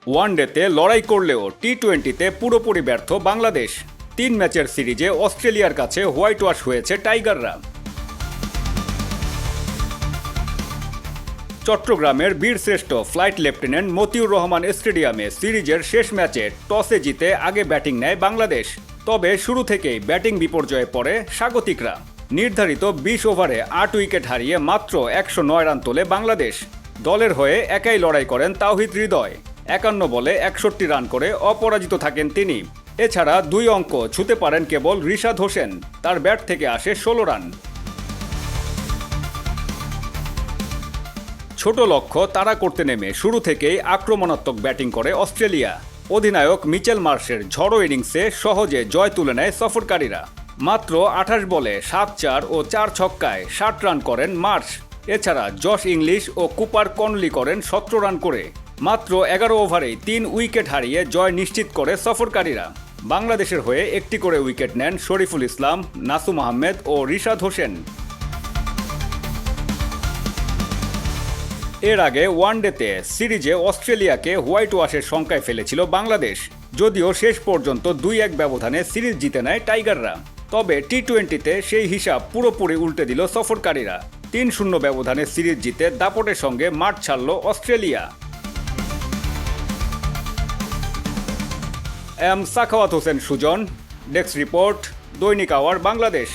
ওয়ানডেতে লড়াই করলেও টি-20তে পুরোপুরি ব্যর্থ বাংলাদেশ। 3 ম্যাচের সিরিজে অস্ট্রেলিয়ার কাছে হোয়াইট ওয়াশ হয়েছে টাইগাররা। চট্টগ্রামের বীরশ্রেষ্ঠ ফ্লাইট লেফটেন্যান্ট মতিউর রহমান স্টেডিয়ামে সিরিজের শেষ ম্যাচে টসে জিতে আগে ব্যাটিং নেয় বাংলাদেশ। তবে শুরু থেকেই ব্যাটিং বিপর্যয়ে পড়ে স্বাগতিকরা। নির্ধারিত 20 ওভারে 8 উইকেট হারিয়ে মাত্র 109 রান তোলে বাংলাদেশ। দলের হয়ে একাই লড়াই করেন তাওহিদ হৃদয়। 51 বলে 61 রান করে অপরাজিত থাকেন তিনি। এছাড়া 2 অঙ্ক ছুঁতে পারেন কেবল রিশাদ হোসেন, তার ব্যাট থেকে আসে 16 রান। ছোট লক্ষ্য তাড়া করতে নেমে শুরু থেকেই আক্রমণাত্মক ব্যাটিং করে অস্ট্রেলিয়া। অধিনায়ক মিচেল মার্শের ঝড়ো ইনিংসে সহজে জয় তুলে নেয় সফরকারীরা। মাত্র 28 বলে 7-4 ও 4 ছক্কায় 60 রান করেন মার্শ। এছাড়া জশ ইংলিশ ও কুপার কনলি করেন 17 রান করে। মাত্র 11 ওভারেই 3 উইকেট হারিয়ে জয় নিশ্চিত করে সফরকারীরা। বাংলাদেশের হয়ে একটি করে উইকেট নেন শরীফুল ইসলাম, নাসুম আহমেদ ও রিশাদ হোসেন। এর আগে ওয়ানডেতে সিরিজে অস্ট্রেলিয়াকে হোয়াইট ওয়াশের শঙ্কায় ফেলেছিল বাংলাদেশ। যদিও শেষ পর্যন্ত 2-1 ব্যবধানে সিরিজ জিতে নেয় টাইগাররা। তবে টি-20তে সেই হিসাব পুরোপুরি উল্টে দিল সফরকারীরা। 3-0 ব্যবধানে সিরিজ জিতে দাপটের সঙ্গে মাঠ ছাড়ল Australia. Sakhawat Hossain Sujon, desk report, দৈনিক আওয়ার বাংলাদেশ।